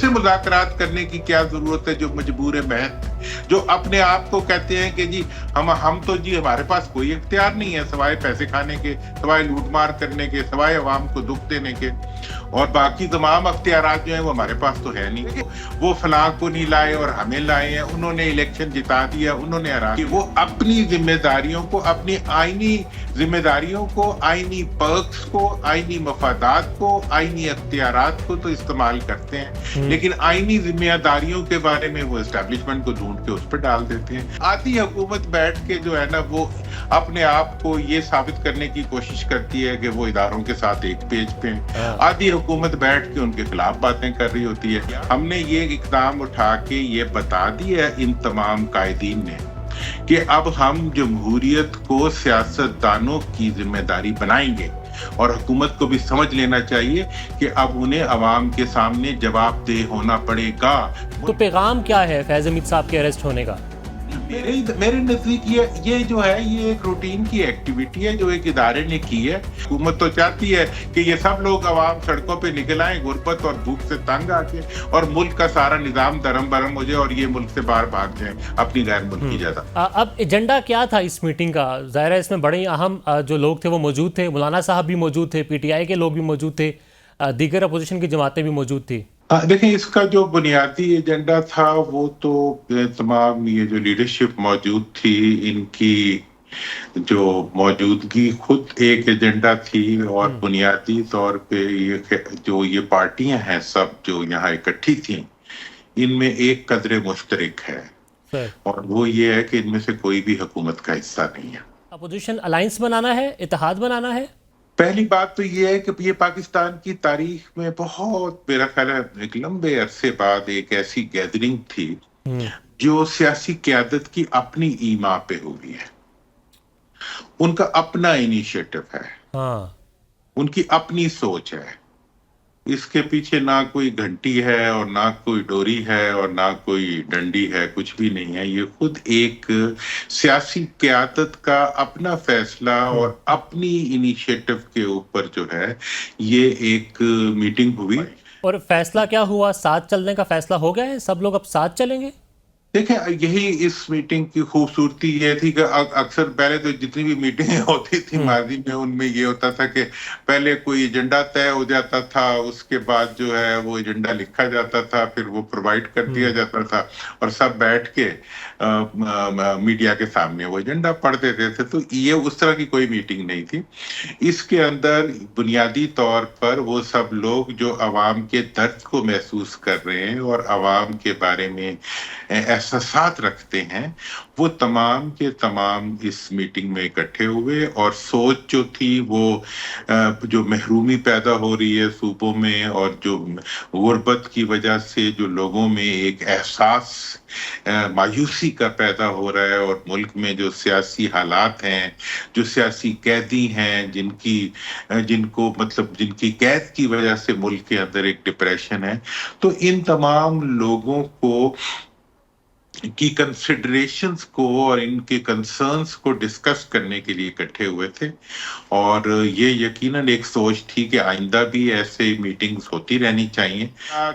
से मुज़ाकरात करने की क्या ज़रूरत है जो मजबूर महज, जो अपने आप को कहते हैं कि जी हम तो जी हमारे पास कोई इख्तियार नहीं है सवाए पैसे खाने के, सवाए लूटमार करने के, सवाए अवाम को दुख देने के, और बाकी तमाम अख्तियारात जो हैं वो हमारे पास तो है नहीं। वो फलां को नहीं लाए और हमें लाए हैं, उन्होंने इलेक्शन जिता दिया, उन्होंने हरा कि वो अपनी जिम्मेदारियों को, अपनी आईनी जिम्मेदारियों को, आईनी पर्क्स को, आईनी मफादात को, आईनी अख्तियारात को तो इस्तेमाल करते हैं, लेकिन आईनी जिम्मेदारियों के बारे में वो एस्टेब्लिशमेंट को ढूंढ के उस पर डाल देते हैं। आधी हुकूमत बैठ के जो है ना वो अपने आप को ये साबित करने की कोशिश करती है कि वो इदारों के साथ एक पेज पे हैं, आधी हुकूमत बैठ के उनके खिलाफ बातें कर रही होती है। हमने ये इकदाम उठा के ये बता दिया है इन तमाम कायदीन ने कि अब हम जमहूरियत को सियासतदानों की जिम्मेदारी बनाएंगे, और हुकूमत को भी समझ लेना चाहिए कि अब उन्हें अवाम के सामने जवाबदेह होना पड़ेगा। तो पैगाम क्या है फैज हमीद साहब के अरेस्ट होने का? मेरे नजदीक ये जो है ये एक रूटीन की एक्टिविटी है जो एक इदारे ने की है। हुकूमत तो चाहती है कि ये सब लोग अवाम सड़कों पे निकल आए गुर्बत और भूख से तंग आके, और मुल्क का सारा निजाम दरम बरम हो जाए और ये मुल्क से बाहर भाग जाए अपनी गैर मुल्की ज्यादा। अब एजेंडा क्या था इस मीटिंग का? ज़ाहिर है इसमें बड़े अहम जो लोग थे वो मौजूद थे, मौलाना साहब भी मौजूद थे, PTI के लोग भी मौजूद थे, दीगर अपोजिशन की जमातें भी मौजूद थी। देखिए, इसका जो बुनियादी एजेंडा था वो तो तमाम ये जो लीडरशिप मौजूद थी इनकी जो मौजूदगी खुद एक एजेंडा थी, और बुनियादी तौर पे ये पार्टियां हैं सब जो यहाँ इकट्ठी थी, इनमें एक कदर मुश्तरक है, और वो ये है कि इनमें से कोई भी हुकूमत का हिस्सा नहीं है। अपोजिशन अलायंस बनाना है, इत्तेहाद बनाना है। पहली बात तो ये है कि ये पाकिस्तान की तारीख में बहुत मेरा ख्याल है एक लंबे अरसे बाद एक ऐसी गैदरिंग थी जो सियासी क़यादत की अपनी ईमा पे हुई है, उनका अपना इनिशिएटिव है, उनकी अपनी सोच है, इसके पीछे ना कोई घंटी है और ना कोई डोरी है और ना कोई डंडी है, कुछ भी नहीं है। ये खुद एक सियासी क़यादत का अपना फैसला और अपनी इनिशिएटिव के ऊपर जो है ये एक मीटिंग हुई। और फैसला क्या हुआ? साथ चलने का फैसला हो गया है? सब लोग अब साथ चलेंगे? देखें, यही इस मीटिंग की खूबसूरती ये थी कि अक्सर पहले तो जितनी भी मीटिंगें होती थी माजी में उनमें ये होता था कि पहले कोई एजेंडा तय हो जाता था, उसके बाद जो है वो एजेंडा लिखा जाता था, फिर वो प्रोवाइड कर दिया जाता था और सब बैठ के मीडिया के सामने वो एजेंडा पढ़ देते थे। तो ये उस तरह की कोई मीटिंग नहीं थी। इसके अंदर बुनियादी तौर पर वो सब लोग जो अवाम के दर्द को महसूस कर रहे हैं और अवाम के बारे में एहसासात रखते हैं, वो तमाम के तमाम इस मीटिंग में इकट्ठे हुए, और सोच जो थी वो जो महरूमी पैदा हो रही है सूबों में और जो गुर्बत की वजह से जो लोगों में एक एहसास मायूसी का पैदा हो रहा है, और मुल्क में जो सियासी हालात हैं, जो सियासी कैदी हैं जिनको मतलब जिनकी कैद की वजह से मुल्क के अंदर एक डिप्रेशन है, तो इन तमाम लोगों को की कंसिडरेशंस को और इनके कंसर्न्स को डिस्कस करने के लिए इकट्ठे हुए थे। और ये यकीनन एक सोच थी कि आइंदा भी ऐसे मीटिंग्स होती रहनी चाहिए।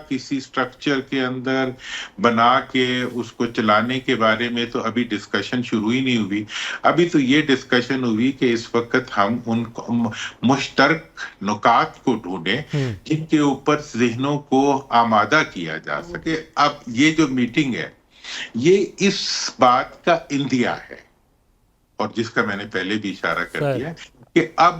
किसी स्ट्रक्चर के अंदर बना के उसको चलाने के बारे में तो अभी डिस्कशन शुरू ही नहीं हुई। अभी तो ये डिस्कशन हुई कि इस वक्त हम उन मुश्तरक नुकात को ढूंढें जिनके ऊपर ज़हनों को आमादा किया जा सके। अब ये जो मीटिंग है ये इस बात का इंदिया है, और जिसका मैंने पहले भी इशारा कर दिया कि अब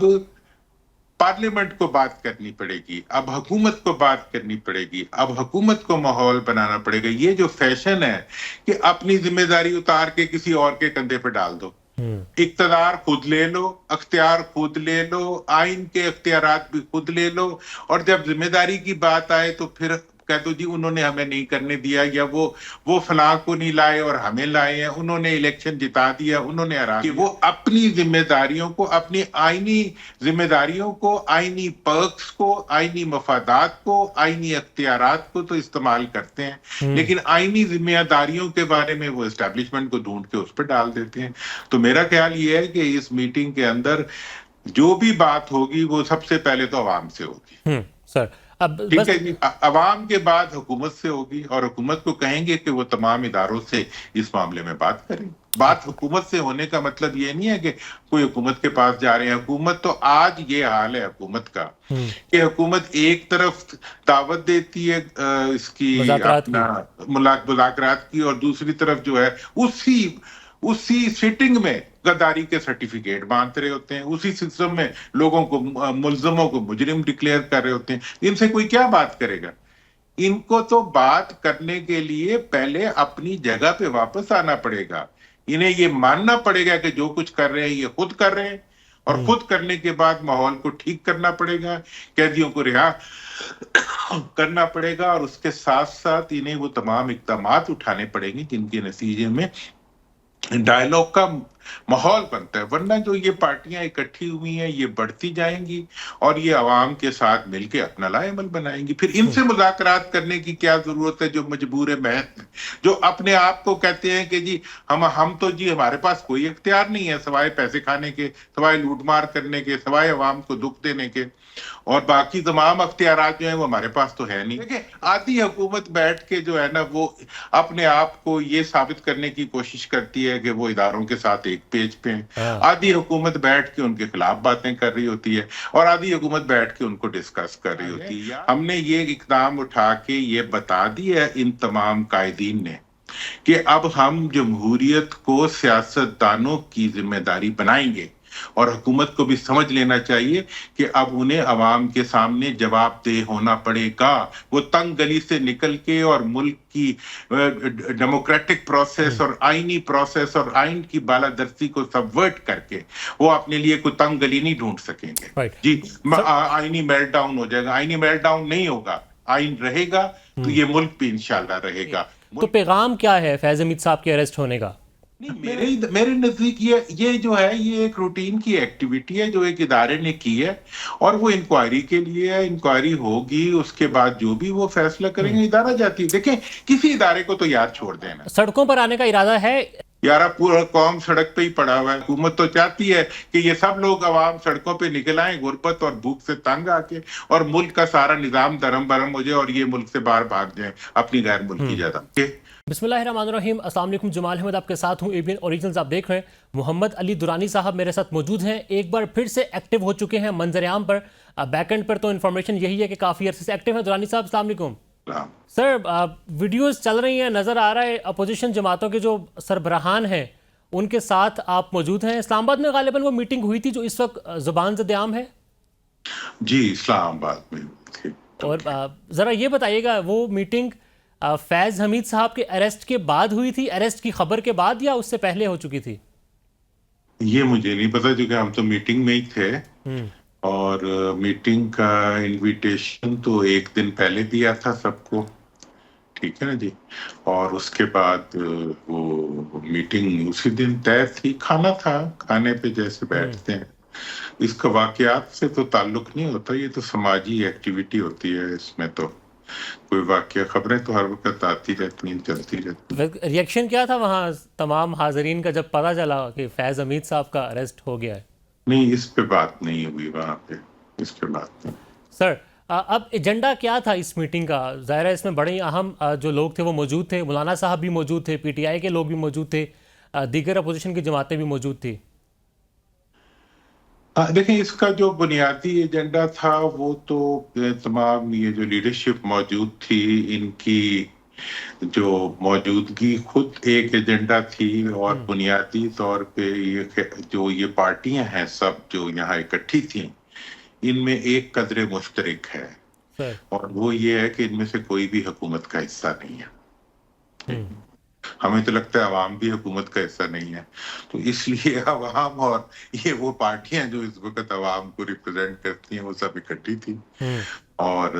पार्लियामेंट को बात करनी पड़ेगी, अब हुकूमत को बात करनी पड़ेगी, अब हुकूमत को माहौल बनाना पड़ेगा। ये जो फैशन है कि अपनी जिम्मेदारी उतार के किसी और के कंधे पे डाल दो, इख्तियार खुद ले लो, अख्तियार खुद ले लो, आइन के अख्तियारात भी खुद ले लो, और जब जिम्मेदारी की बात आए तो फिर कह दो जी उन्होंने हमें नहीं करने दिया, या वो फलां को नहीं लाए और हमें लाए हैं, उन्होंने इलेक्शन जिता दिया, उन्होंने हरा दिया। वो अपनी जिम्मेदारियों को, अपनी आईनी जिम्मेदारियों को, आईनी पर्क्स को, आईनी मफादात को, आईनी अख्तियारात को तो इस्तेमाल करते हैं, लेकिन आईनी जिम्मेदारियों के बारे में वो एस्टेब्लिशमेंट को ढूंढ के उस पर डाल देते हैं। तो मेरा ख्याल ये है कि इस मीटिंग के अंदर जो भी बात होगी वो सबसे पहले तो अवाम से होगी। सर, اب ٹھیک بس ہے جی، عوام کے بعد حکومت سے ہوگی اور حکومت کو کہیں گے کہ وہ تمام اداروں سے اس معاملے میں بات کریں. بات حکومت سے ہونے کا مطلب یہ نہیں ہے کہ کوئی حکومت کے پاس جا رہے ہیں. حکومت تو آج یہ حال ہے حکومت کا کہ حکومت ایک طرف دعوت دیتی ہے اس کی مذاکرات اپنا کی. مذاکرات کی، اور دوسری طرف جو ہے اسی سیٹنگ میں غداری کے سرٹیفکیٹ باندھ رہے ہوتے ہیں، اسی سسٹم میں لوگوں کو ملزموں کو مجرم ڈکلیئر کر رہے ہوتے ہیں. ان سے کوئی کیا بات کرے گا؟ ان کو تو بات کرنے کے لیے پہلے اپنی جگہ پہ واپس آنا پڑے گا. انہیں یہ ماننا پڑے گا کہ جو کچھ کر رہے ہیں یہ خود کر رہے ہیں، اور خود کرنے کے بعد ماحول کو ٹھیک کرنا پڑے گا، قیدیوں کو رہا کرنا پڑے گا، اور اس کے ساتھ ساتھ انہیں وہ تمام اقدامات اٹھانے پڑیں گے جن کے نتیجے میں ڈائیلاگ کا ماحول بنتا ہے. ورنہ جو یہ پارٹیاں اکٹھی ہوئی ہیں یہ بڑھتی جائیں گی اور یہ عوام کے ساتھ مل کے اپنا لائے عمل بنائیں گی. پھر ان سے مذاکرات کرنے کی کیا ضرورت ہے جو مجبور محض ہیں، جو اپنے آپ کو کہتے ہیں کہ جی ہم تو جی ہمارے پاس کوئی اختیار نہیں ہے سوائے پیسے کھانے کے، سوائے لوٹ مار کرنے کے، سوائے عوام کو دکھ دینے کے، اور باقی تمام اختیارات جو ہیں وہ ہمارے پاس تو ہے نہیں. دیکھیں آدھی حکومت بیٹھ کے جو ہے نا وہ اپنے آپ کو یہ ثابت کرنے کی کوشش کرتی ہے کہ وہ اداروں کے ساتھ ایک پیج پہ ہیں، آدھی حکومت بیٹھ کے ان کے خلاف باتیں کر رہی ہوتی ہے، اور آدھی حکومت بیٹھ کے ان کو ڈسکس کر رہی ہوتی ہے. ہم نے یہ اقدام اٹھا کے یہ بتا دیا ہے ان تمام قائدین نے کہ اب ہم جمہوریت کو سیاستدانوں کی ذمہ داری بنائیں گے، اور حکومت کو بھی سمجھ لینا چاہیے کہ اب انہیں عوام کے سامنے جواب دہ ہونا پڑے گا. وہ تنگ گلی سے نکل کے اور ملک کی ڈیموکریٹک پروسیس اور آئینی پروسیس اور آئین کی بالادستی کو سبورٹ کر کے وہ اپنے لیے کوئی تنگ گلی نہیں ڈھونڈ سکیں گے. جی آئینی میلٹ ڈاؤن ہو جائے گا، آئینی میلٹ ڈاؤن نہیں ہوگا، آئین رہے گا تو یہ ملک بھی انشاءاللہ رہے گا. تو پیغام کیا ہے فیض حمید صاحب کے اریسٹ ہونے کا؟ میرے نزدیک یہ جو ہے یہ ایک روٹین کی ایکٹیویٹی ہے جو ایک ادارے نے کی ہے، اور وہ انکوائری کے لیے ہے. انکوائری ہوگی، اس کے بعد جو بھی وہ فیصلہ کریں گے ادارہ جاتی ہے. دیکھیں کسی ادارے کو تو یار چھوڑ دینا. سڑکوں پر آنے کا ارادہ ہے؟ یارا پورا قوم سڑک پہ ہی پڑا ہوا ہے. حکومت تو چاہتی ہے کہ یہ سب لوگ عوام سڑکوں پہ نکل آئیں غربت اور بھوک سے تنگ آ کے، اور ملک کا سارا نظام درم برم ہو جائے اور یہ ملک سے باہر بھاگ جائیں اپنی غیر ملکی جائیداد. بسم اللہ الرحمن الرحیم. السلام علیکم، جمال احمد آپ کے ساتھ ہوں. ABN اوریجنلز آپ دیکھ رہے ہیں. محمد علی درانی صاحب میرے ساتھ موجود ہیں، ایک بار پھر سے ایکٹیو ہو چکے ہیں منظر عام پر. بیک اینڈ پر تو انفارمیشن یہی ہے کہ کافی عرصے سے ایکٹیو ہیں. درانی صاحب السلام علیکم. سر ویڈیوز چل رہی ہیں، نظر آ رہا ہے اپوزیشن جماعتوں کے جو سربراہان ہیں ان کے ساتھ آپ موجود ہیں. اسلام آباد میں غالباً وہ میٹنگ ہوئی تھی جو اس وقت زبان زد عام ہے. جی اسلام آباد میں تھی. اور ذرا یہ بتائیے گا وہ میٹنگ فیض حمید صاحب کے اریسٹ کے بعد ہوئی تھی، اریسٹ کی خبر کے بعد، یا اس سے پہلے ہو چکی تھی؟ یہ مجھے نہیں پتا کیونکہ ہم تو میٹنگ میں ہی تھے، اور میٹنگ کا انویٹیشن تو ایک دن پہلے دیا تھا سب کو، ٹھیک ہے نا جی. اور اس کے بعد وہ میٹنگ اسی دن طے تھی. کھانا تھا، کھانے پہ جیسے بیٹھتے ہیں. اس کا واقعات سے تو تعلق نہیں ہوتا، یہ تو سماجی ایکٹیویٹی ہوتی ہے. اس میں تو کوئی واقعہ، خبریں تو ہر وقت آتی رہتی ہیں، چلتی رہتی ہیں. ریئیکشن کیا تھا وہاں تمام حاضرین کا جب پتہ چلا کہ فیض حمید صاحب کا اریسٹ ہو گیا ہے؟ نہیں اس پہ بات نہیں ہوئی وہاں پہ، اس پہ بات نہیں. سر اب ایجنڈا کیا تھا اس میٹنگ کا؟ ظاہر ہے اس میں بڑے اہم جو لوگ تھے وہ موجود تھے. مولانا صاحب بھی موجود تھے، PTI کے لوگ بھی موجود تھے، دیگر اپوزیشن کی جماعتیں بھی موجود تھی. دیکھیں اس کا جو بنیادی ایجنڈا تھا وہ تو تمام یہ جو لیڈرشپ موجود تھی ان کی جو موجودگی خود ایک ایجنڈا تھی، اور بنیادی طور پہ جو یہ پارٹیاں ہیں سب جو یہاں اکٹھی تھیں ان میں ایک قدر مشترک ہے، اور وہ یہ ہے کہ ان میں سے کوئی بھی حکومت کا حصہ نہیں ہے. ہمیں تو لگتا ہے عوام بھی حکومت کا حصہ نہیں ہے، تو اس لیے عوام اور یہ وہ پارٹیاں جو اس وقت عوام کو ریپرزینٹ کرتی ہیں وہ سب اکٹھی تھی، اور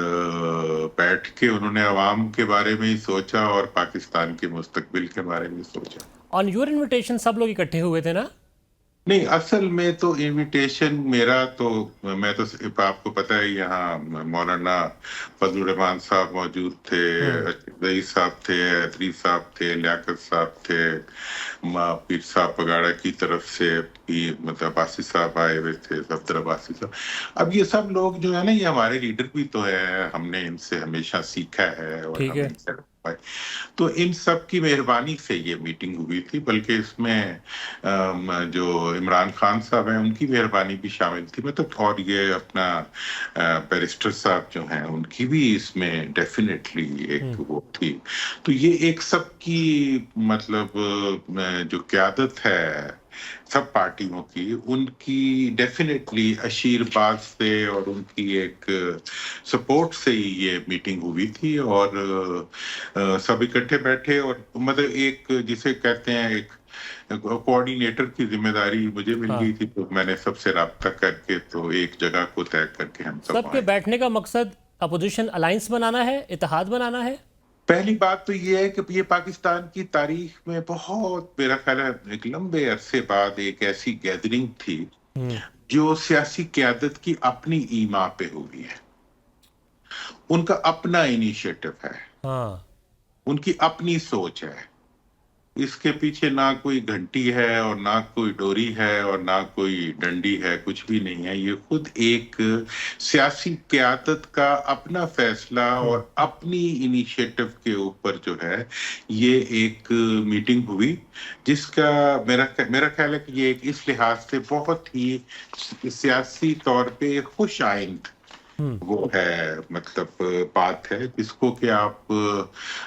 بیٹھ کے انہوں نے عوام کے بارے میں ہی سوچا اور پاکستان کے مستقبل کے بارے میں سوچا. آن یور انویٹیشن سب لوگ اکٹھے ہوئے تھے نا؟ नहीं, असल में तो इनविटेशन मेरा तो, मैं तो आपको पता है यहाँ मौलाना फजलुर रहमान साहब मौजूद थे, हम्म। रईस साहब थे, अदरी साहब थे, लियाकत साहब थे, पीर साहब पगाड़ा की तरफ से भी, मतलब अब्बासी साहब आए हुए थे, सफदर अब्बासी साहब। अब ये सब लोग जो है ना, ये हमारे लीडर भी तो है, हमने इनसे हमेशा सीखा है और ठीक हम है। इनसे तो इन सब की मेहरबानी से ये मीटिंग हुई थी, बल्कि इसमें जो इमरान खान साहब हैं उनकी मेहरबानी भी शामिल थी, मतलब, और ये अपना बैरिस्टर साहब जो हैं उनकी भी इसमें डेफिनेटली एक वो थी। तो ये एक सबकी, मतलब, जो क़यादत है सब पार्टियों की, उनकी डेफिनेटली आशीर्वाद से और उनकी एक सपोर्ट से ही ये मीटिंग हुई थी। और सब इकट्ठे बैठे, और मतलब एक जिसे कहते हैं एक कोऑर्डिनेटर की जिम्मेदारी मुझे मिल गई हाँ, थी, तो मैंने सबसे राब्ता करके तो एक जगह को तय करके हम सब सबके आए। बैठने का मकसद अपोजिशन अलायंस बनाना है, इत्तेहाद बनाना है। पहली बात तो ये है कि ये पाकिस्तान की तारीख में बहुत, मेरा ख्याल है, एक लंबे अरसे बाद एक ऐसी गैदरिंग थी हम्म। जो सियासी क़यादत की अपनी ईमा पे हुई है। उनका अपना इनिशिएटिव है, हाँ। उनकी अपनी सोच है। इसके पीछे ना कोई घंटी है और ना कोई डोरी है और ना कोई डंडी है, कुछ भी नहीं है। ये खुद एक सियासी क़यादत का अपना फैसला हम्म। और अपनी इनिशिएटिव के ऊपर जो है ये एक मीटिंग हुई, जिसका मेरा ख्याल है कि ये एक इस लिहाज से बहुत ही सियासी तौर पे खुश आइंद हम्म। वो है, मतलब बात है, जिसको कि आप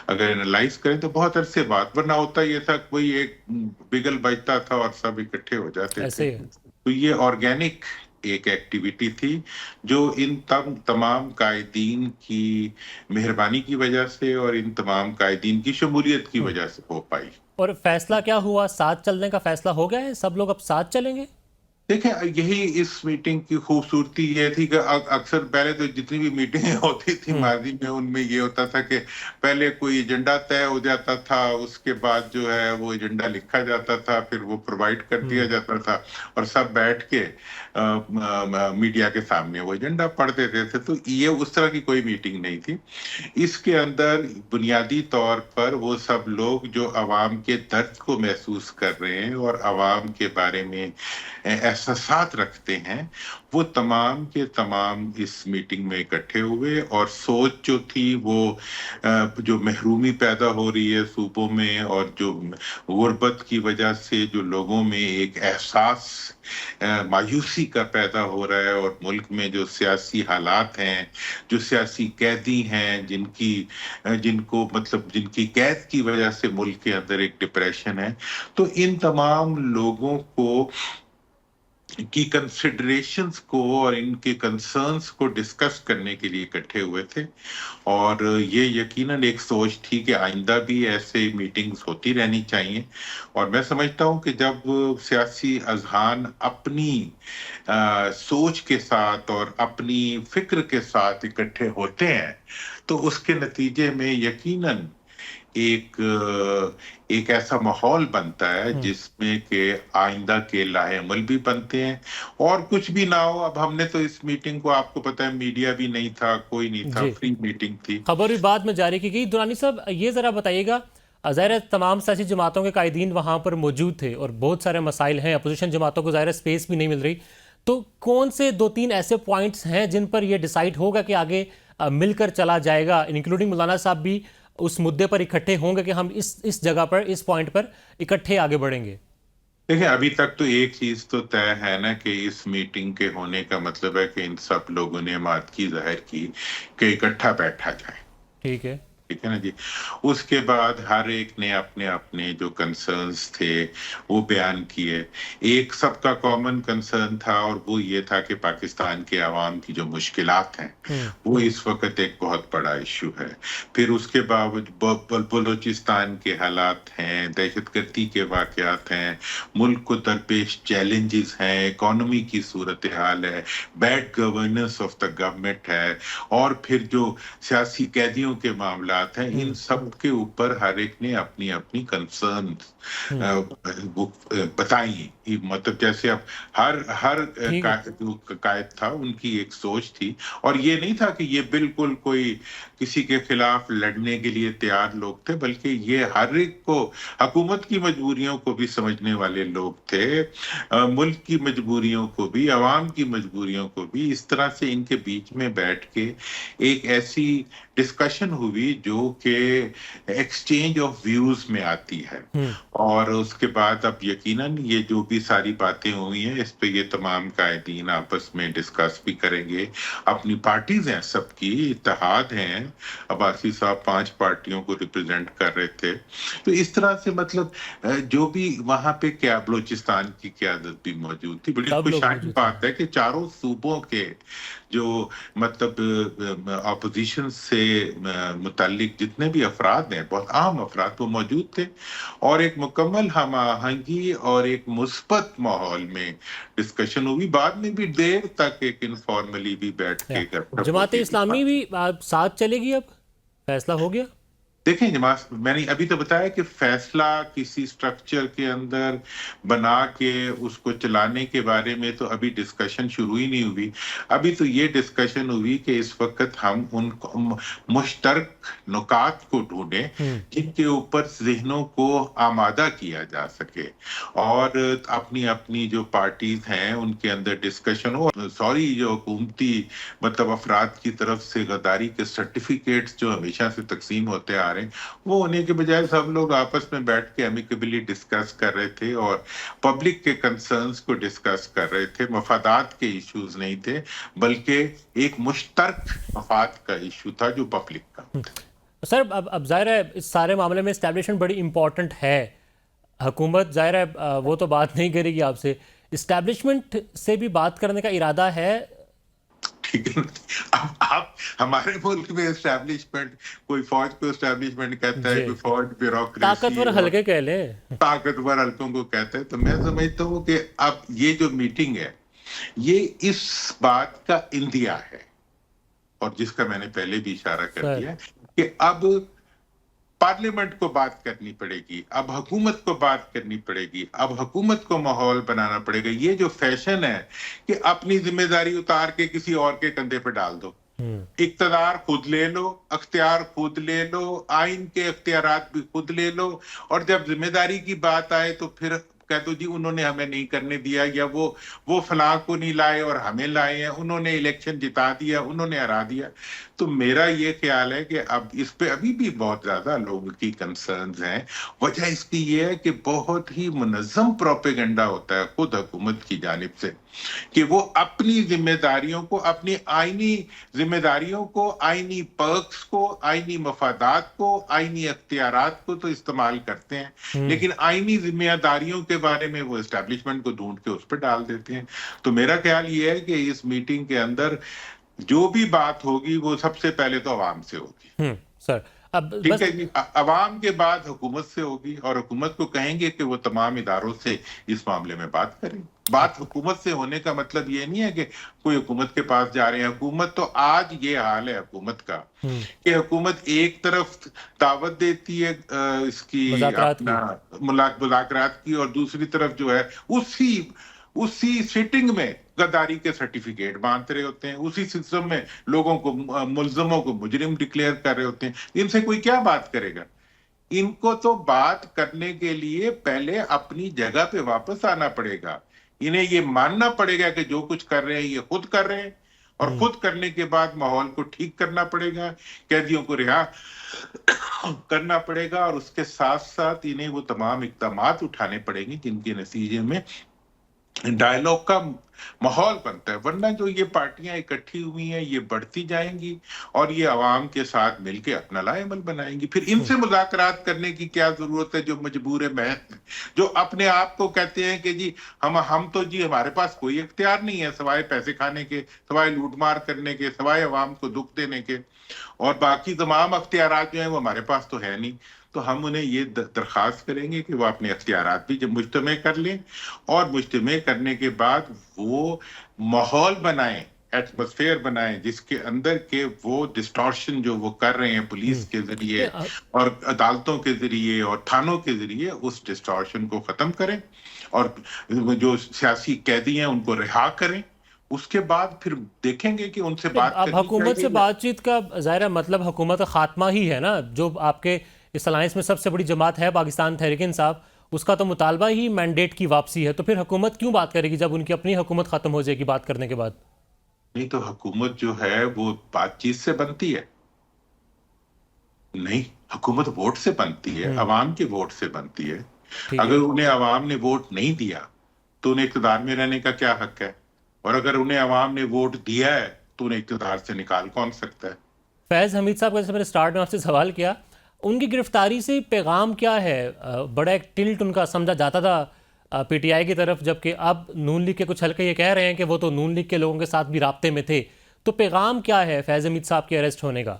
अगर एनालाइज करें तो बहुत अरसे बाद, वरना होता ये था कोई एक बिगल बजता था और सब इकट्ठे हो जाते थे। ऐसे ही है। तो ये ऑर्गेनिक एक एक्टिविटी थी जो इन तमाम कायदीन की मेहरबानी की वजह से और इन तमाम कायदीन की शमूलियत की हम्म। वजह से हो पाई। और फैसला क्या हुआ? साथ चलने का फैसला हो गया है? सब लोग अब साथ चलेंगे? देखें, यही इस मीटिंग की खूबसूरती ये थी कि अक्सर पहले तो जितनी भी मीटिंगें होती थी हम्म। माजी में, उनमें ये होता था कि पहले कोई एजेंडा तय हो जाता था, उसके बाद जो है वो एजेंडा लिखा जाता था, फिर वो प्रोवाइड कर दिया जाता था और सब बैठ के मीडिया के सामने वो एजेंडा पढ़ देते थे। तो ये उस तरह की कोई मीटिंग नहीं थी। इसके अंदर बुनियादी तौर पर वो सब लोग जो अवाम के दर्द को महसूस कर रहे हैं और अवाम के बारे में एहसासात रखते हैं, वो तमाम के तमाम इस मीटिंग में इकट्ठे हुए। और सोच जो थी वो जो महरूमी पैदा हो रही है सूबों में और जो गुर्बत की वजह से जो लोगों में एक एहसास मायूसी का पैदा हो रहा है, और मुल्क में जो सियासी हालात हैं, जो सियासी कैदी हैं, जिनको, मतलब, जिनकी कैद की वजह से मुल्क के अंदर एक डिप्रेशन है, तो इन तमाम लोगों को की कंसिडरेशंस को और इनके कंसर्न्स को डिस्कस करने के लिए इकट्ठे हुए थे। और ये यकीनन एक सोच थी कि आइंदा भी ऐसे मीटिंग्स होती रहनी चाहिए। और मैं समझता हूं कि जब सियासी अजहान अपनी सोच के साथ और अपनी फिक्र के साथ इकट्ठे होते हैं, तो उसके नतीजे में यकीनन एक ऐसा माहौल बनता है जिसमें के आइंदा के लाहेअमल भी बनते हैं। और कुछ भी ना हो, अब हमने तो इस मीटिंग को, आपको पता है, मीडिया भी नहीं था, कोई नहीं था, जी। फ्री मीटिंग थी। खबर भी बाद में जारी की गई। दुरानी साहब, ये ज़रा बताइएगा, ज़ाहिर है तमाम सियासी जमातों के कायदीन वहाँ पर मौजूद थे और बहुत सारे मसाइल हैं, अपोजिशन जमातों को ज़ाहिर स्पेस भी नहीं मिल रही, तो कौन से 2-3 ऐसे पॉइंट्स हैं जिन पर यह डिसाइड होगा कि आगे मिलकर चला जाएगा, इंक्लूडिंग मौलाना साहब भी उस मुद्दे पर इकट्ठे होंगे कि हम इस जगह पर, इस पॉइंट पर इकट्ठे आगे बढ़ेंगे? देखिए, अभी तक तो एक चीज तो तय है ना कि इस मीटिंग के होने का मतलब है कि इन सब लोगों ने मादगी जाहिर की कि इकट्ठा बैठा जाए। ठीक है। ठीक है ना जी। उसके बाद हर एक ने अपने अपने जो कंसर्न्स थे वो बयान किए। एक सबका कॉमन कंसर्न था और वो ये था कि पाकिस्तान के अवाम की जो मुश्किलात हैं वो इस वक्त एक बहुत बड़ा इशू है। फिर उसके बावजूद बलोचिस्तान के हालात हैं, दहशतगर्दी के वाकयात हैं, मुल्क को दरपेश चैलेंजेस हैं, इकोनॉमी की सूरत हाल है, bad governance of the government है, और फिर जो सियासी कैदियों के मामला मामलात हैं, इन सब के ऊपर हर एक ने अपनी अपनी कंसर्न बताई। मतलब जैसे अब हर ठीक है। जो कायद था उनकी एक सोच थी, और ये नहीं था कि ये बिल्कुल कोई किसी के खिलाफ लड़ने के लिए तैयार लोग थे, बल्कि ये हर एक को, हुकूमत की मजबूरियों को भी समझने वाले लोग थे, मुल्क की मजबूरियों को भी, अवाम की मजबूरियों को भी। इस तरह से इनके बीच में बैठ के एक ऐसी डिस्कशन हुई जो कि एक्सचेंज ऑफ व्यूज में आती है। और उसके बाद अब यकीनन ये जो भी सारी बातें हुई हैं, इस पे ये तमाम कायदीन आपस में डिस्कस भी करेंगे। अपनी पार्टीज हैं, सबकी इत्तेहाद हैं। अब्बासी साहब 5 पार्टियों को रिप्रेजेंट कर रहे थे। तो इस तरह से मतलब जो भी वहां पे क्या बलूचिस्तान की क़यादत भी मौजूद थी। बड़ी सब लोग खुशहाल मौजूद बात है कि चारों सूबों के जो मतलब अपोजिशन से मुतालिक जितने भी अफराद हैं, बहुत आम अफराद, वो मौजूद थे, और एक मुकम्मल हम आहंगी और एक मुस्बत माहौल में डिस्कशन हुई। बाद में भी देर तक एक इनफॉर्मली भी बैठ के जमात इस्लामी भी साथ चलेगी, अब फैसला हो गया? देखें जमात, मैंने अभी तो बताया कि फैसला किसी स्ट्रक्चर के अंदर बना के उसको चलाने के बारे में तो अभी डिस्कशन शुरू ही नहीं हुई। अभी तो ये डिस्कशन हुई कि इस वक्त हम उन मुश्तरक नुकात को ढूंढें जिनके ऊपर ज़हनों को आमादा किया जा सके, और अपनी अपनी जो पार्टीज हैं उनके अंदर डिस्कशन हो। सॉरी, जो हुकूमती मतलब अफराद की तरफ से गद्दारी के सर्टिफिकेट्स जो हमेशा से तकसीम होते आ रहे, वो होने के बजाय सब लोग आपस में बैठ के एमिकेबली डिस्कस कर रहे थे और पब्लिक के कंसर्न्स को डिस्कस कर रहे थे। मफादात के इश्यूज नहीं थे, बल्कि एक मुश्तरक मफाद का इशू था जो पब्लिक का। सर, अब जाहिर है इस सारे मामले में एस्टैब्लिशमेंट बड़ी इंपॉर्टेंट है। हुकूमत जाहिर है वो तो बात नहीं करेगी आपसे, एस्टैब्लिशमेंट से भी बात करने का इरादा है? ठीक है, अब आप हमारे मुल्क में एस्टैब्लिशमेंट, कोई फौज को एस्टैब्लिशमेंट कहता है, कोई फौज ब्यूरोक्रेसी, ताकतवर हल्के कह लें, ताकतवर हल्कों को कहता है। तो मैं समझता हूँ कि अब ये जो मीटिंग है, ये इस बात का इंदिया है, और जिसका मैंने पहले भी इशारा कर दिया कि अब पार्लियामेंट को बात करनी पड़ेगी, अब हुकूमत को बात करनी पड़ेगी, अब हुकूमत को माहौल बनाना पड़ेगा। ये जो फैशन है कि अपनी जिम्मेदारी उतार के किसी और के कंधे पे डाल दो, इख्तियार खुद ले लो, अख्तियार खुद ले लो, आइन के अख्तियारात भी खुद ले लो, और जब जिम्मेदारी की बात आए तो फिर कह दो जी उन्होंने हमें नहीं करने दिया, या वो फलां को नहीं लाए और हमें लाए हैं, उन्होंने इलेक्शन जिता दिया, उन्होंने हरा दिया। तो मेरा ये ख्याल है कि अब इस पे अभी भी बहुत ज्यादा लोगों की कंसर्न्स हैं। वजह इसकी ये है कि बहुत ही मुनज़्ज़म प्रोपेगेंडा होता है खुद हुकूमत की जानिब से, कि वो अपनी जिम्मेदारियों को, अपनी आईनी जिम्मेदारियों को, आईनी पर्क्स को, आईनी मफादात को, आईनी अख्तियारात को तो इस्तेमाल करते हैं, लेकिन आईनी जिम्मेदारियों के बारे में वो एस्टैब्लिशमेंट को ढूंढ के उस पर डाल देते हैं। तो मेरा ख्याल ये है कि इस मीटिंग के अंदर जो भी बात होगी वो सबसे पहले तो अवाम से होगी। सर, अब ठीक है जी, अवाम के बाद हुकूमत से होगी, और हुकूमत को कहेंगे कि वो तमाम इदारों से इस मामले में बात करें। बात हुकूमत से होने का मतलब ये नहीं है कि कोई हुकूमत के पास जा रहे हैं। हुकूमत तो आज ये हाल है हुकूमत का कि हुकूमत एक तरफ दावत देती है इसकी अपना मुलाकात की, और दूसरी तरफ जो है उसी सिटिंग में गद्दारी के सर्टिफिकेट बांट रहे होते हैं, उसी सिस्टम में लोगों को, मुल्जमों को मुजरिम डिक्लेयर कर रहे होते हैं। इनसे कोई क्या बात करेगा? इनको तो बात करने के लिए पहले अपनी जगह पे वापस आना पड़ेगा। इन्हें ये मानना पड़ेगा कि जो कुछ कर रहे हैं ये खुद कर रहे हैं, और खुद करने के बाद माहौल को ठीक करना पड़ेगा, कैदियों को रिहा करना पड़ेगा, और उसके साथ साथ इन्हें वो तमाम इक़दामात उठाने पड़ेंगे जिनके नतीजे में डायलॉग का माहौल बनता है। वरना जो ये पार्टियां इकट्ठी हुई हैं ये बढ़ती जाएंगी और ये आवाम के साथ मिलके अपना लाएमल बनाएंगी। फिर इनसे मुज़ाकरात करने की क्या जरूरत है जो मजबूर है महज, जो अपने आप को कहते हैं कि जी हम तो जी हमारे पास कोई इख्तियार नहीं है सिवाय पैसे खाने के, सिवाय लूटमार करने के, सिवाय आवाम को दुख देने के, और बाकी तमाम अख्तियारात जो हैं वो हमारे पास तो है नहीं। तो हम उन्हें ये दरख्वास्त करेंगे कि वो अपने अख्तियारात भी जब मुज्तमे कर लें, और मुज्तमे करने के बाद वो माहौल बनाएं ایٹماسفیئر بنائیں جس کے اندر کے وہ ڈسٹارشن جو وہ کر رہے ہیں پولیس کے ذریعے اور عدالتوں کے ذریعے اور تھانوں کے ذریعے، اس ڈسٹارشن کو ختم کریں، اور جو سیاسی قیدی ہیں ان کو رہا کریں. اس کے بعد پھر دیکھیں گے کہ ان سے بات اب حکومت سے بات چیت کا ظاہر مطلب حکومت خاتمہ ہی ہے نا. جو آپ کے اس الائنس میں سب سے بڑی جماعت ہے پاکستان تحریک انصاف، اس کا تو مطالبہ ہی مینڈیٹ کی واپسی ہے. تو پھر حکومت کیوں بات کرے گی جب ان کی اپنی حکومت ختم ہو جائے گی بات کرنے کے بعد؟ نہیں تو حکومت جو ہے وہ بات چیت سے بنتی ہے؟ نہیں، حکومت ووٹ سے بنتی ہے، عوام کے ووٹ سے بنتی ہے. اگر انہیں عوام نے ووٹ نہیں دیا تو انہیں اقتدار میں رہنے کا کیا حق ہے؟ اور اگر انہیں عوام نے ووٹ دیا ہے تو انہیں اقتدار سے نکال کون سکتا ہے؟ فیض حمید صاحب کا جیسے میں نے سٹارٹ میں آپ سے سوال کیا، ان کی گرفتاری سے پیغام کیا ہے؟ بڑا ایک ٹلٹ ان کا سمجھا جاتا تھا پی ٹی آئی کی طرف، جبکہ اب نون لیگ کے کچھ حلقے یہ کہہ رہے ہیں کہ وہ تو نون لیگ کے لوگوں کے ساتھ بھی رابطے میں تھے. تو پیغام کیا ہے فیض حمید صاحب کے اریسٹ ہونے کا؟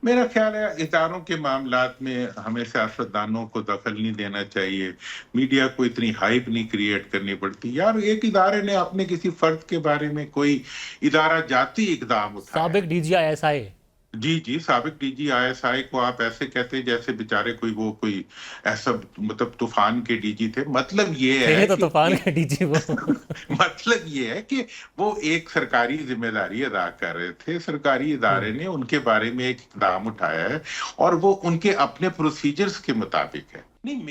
میرا خیال ہے اداروں کے معاملات میں ہمیں سیاستدانوں کو دخل نہیں دینا چاہیے، میڈیا کو اتنی ہائپ نہیں کریٹ کرنی پڑتی. یار ایک ادارے نے اپنے کسی فرد کے بارے میں کوئی ادارہ جاتی اقدام اٹھایا، سابق D G I S I, جی سابق D G I S I کو آپ ایسے کہتے ہیں جیسے بیچارے کوئی ایسا مطلب طوفان کے ڈی جی تھے. مطلب یہ ہے تو طوفان کا ڈی جی وہ مطلب یہ ہے کہ وہ ایک سرکاری ذمہ داری ادا کر رہے تھے، سرکاری ادارے نے ان کے بارے میں ایک اقدام اٹھایا ہے اور وہ ان کے اپنے پروسیجرز کے مطابق ہے. نہیں،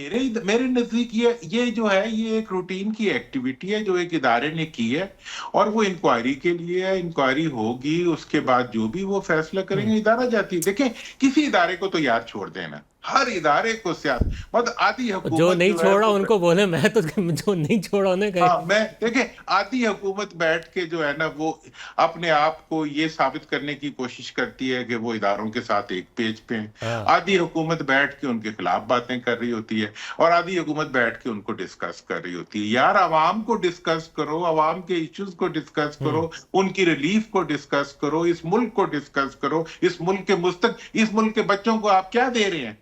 میرے نزدیک یہ جو ہے یہ ایک روٹین کی ایکٹیویٹی ہے جو ایک ادارے نے کی ہے، اور وہ انکوائری کے لیے ہے. انکوائری ہوگی، اس کے بعد جو بھی وہ فیصلہ کریں گے ادارہ جاتی ہے. دیکھیں کسی ادارے کو تو یار چھوڑ دینا، ہر ادارے کو مطلب آدھی حکومت جو نہیں چھوڑا ان کو بولے، میں تو جو نہیں چھوڑا انہیں کہیں. میں دیکھیں آدھی حکومت بیٹھ کے جو ہے نا وہ اپنے آپ کو یہ ثابت کرنے کی کوشش کرتی ہے کہ وہ اداروں کے ساتھ ایک پیج پہ ہیں. آدھی حکومت بیٹھ کے ان کے خلاف باتیں کر رہی ہوتی ہے اور آدھی حکومت بیٹھ کے ان کو ڈسکس کر رہی ہوتی ہے. یار عوام کو ڈسکس کرو، عوام کے ایشوز کو ڈسکس کرو، ان کی ریلیف کو ڈسکس کرو، اس ملک کو ڈسکس کرو. اس ملک کے بچوں کو آپ کیا دے رہے ہیں؟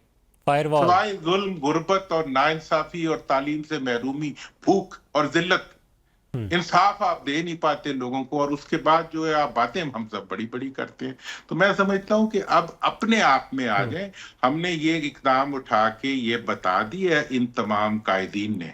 سوائے ظلم، غربت اور ناانصافی اور تعلیم سے محرومی، بھوک اور ذلت. انصاف آپ دے نہیں پاتے لوگوں کو، اور اس کے بعد جو ہے آپ باتیں ہم سب بڑی بڑی کرتے ہیں. تو میں سمجھتا ہوں کہ اب اپنے آپ میں آ جائیں. ہم نے یہ اقدام اٹھا کے یہ بتا دیا ہے ان تمام قائدین نے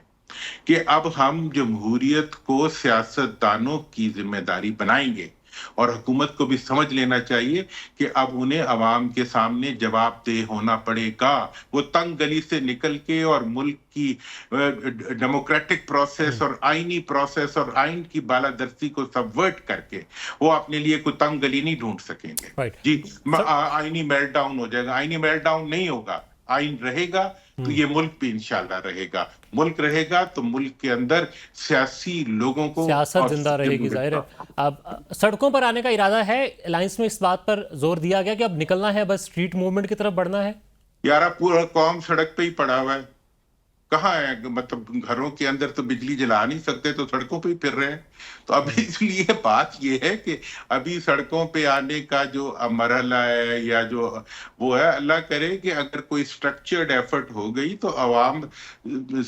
کہ اب ہم جمہوریت کو سیاستدانوں کی ذمہ داری بنائیں گے، اور حکومت کو بھی سمجھ لینا چاہیے کہ اب انہیں عوام کے سامنے جواب دہ ہونا پڑے گا. وہ تنگ گلی سے نکل کے اور ملک کی ڈیموکریٹک پروسیس اور آئینی پروسیس اور آئین کی بالادستی کو سبورٹ کر کے وہ اپنے لیے کوئی تنگ گلی نہیں ڈھونڈ سکیں گے. جی آئینی میلٹ ڈاؤن ہو جائے گا، آئینی میلٹ ڈاؤن نہیں ہوگا. آئین رہے گا تو یہ ملک بھی انشاءاللہ رہے گا. ملک رہے گا تو ملک کے اندر سیاسی لوگوں کو سیاست زندہ رہے گی. ظاہر ہے اب سڑکوں پر آنے کا ارادہ ہے. الائنس میں اس بات پر زور دیا گیا کہ اب نکلنا ہے، بس اسٹریٹ موومنٹ کی طرف بڑھنا ہے. یار پورا قوم سڑک پہ ہی پڑا ہوا ہے. کہاں ہے مطلب گھروں کے اندر تو بجلی جلا نہیں سکتے تو سڑکوں پہ ہی پھر رہے ہیں. تو ابھی اس لیے بات یہ ہے کہ ابھی سڑکوں پہ آنے کا جو مرحلہ ہے یا جو وہ ہے، اللہ کرے کہ اگر کوئی سٹرکچرڈ ایفرٹ ہو گئی تو عوام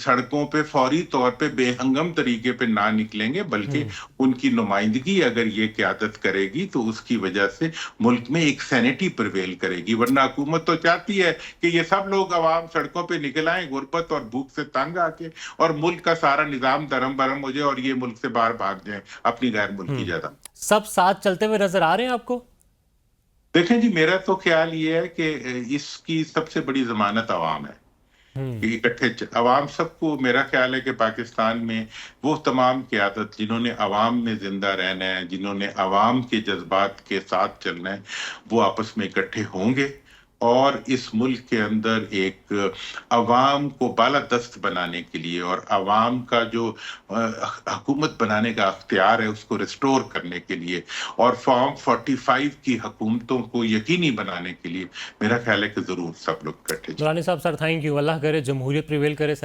سڑکوں پہ فوری طور پہ بے ہنگم طریقے پہ نہ نکلیں گے، بلکہ ان کی نمائندگی اگر یہ قیادت کرے گی تو اس کی وجہ سے ملک میں ایک سینٹی پرویل کرے گی. ورنہ حکومت تو چاہتی ہے کہ یہ سب لوگ عوام سڑکوں پہ نکل آئیں غربت اور بھوک سے تنگ آ کے، اور ملک کا سارا نظام درم برم ہو جائے اور یہ ملک سے باہر بھاگ جائیں اپنی غیر ملکی جگہ. سب ساتھ چلتے ہوئے نظر آ رہے ہیں آپ کو؟ دیکھیں جی، میرا تو خیال یہ ہے کہ اس کی سب سے بڑی ضمانت عوام ہے. اکٹھے عوام سب کو، میرا خیال ہے کہ پاکستان میں وہ تمام قیادت جنہوں نے عوام میں زندہ رہنا ہے، جنہوں نے عوام کے جذبات کے ساتھ چلنا ہے، وہ آپس میں اکٹھے ہوں گے اور اس ملک کے اندر ایک عوام کو بالادست بنانے کے لیے اور عوام کا جو حکومت بنانے کا اختیار ہے اس کو ریسٹور کرنے کے لیے اور فارم 45 کی حکومتوں کو یقینی بنانے کے لیے میرا خیال ہے کہ ضرور سب لوگ اکٹھے. درانی صاحب سر تھینک یو. اللہ کرے جمہوریت پریویل کرے.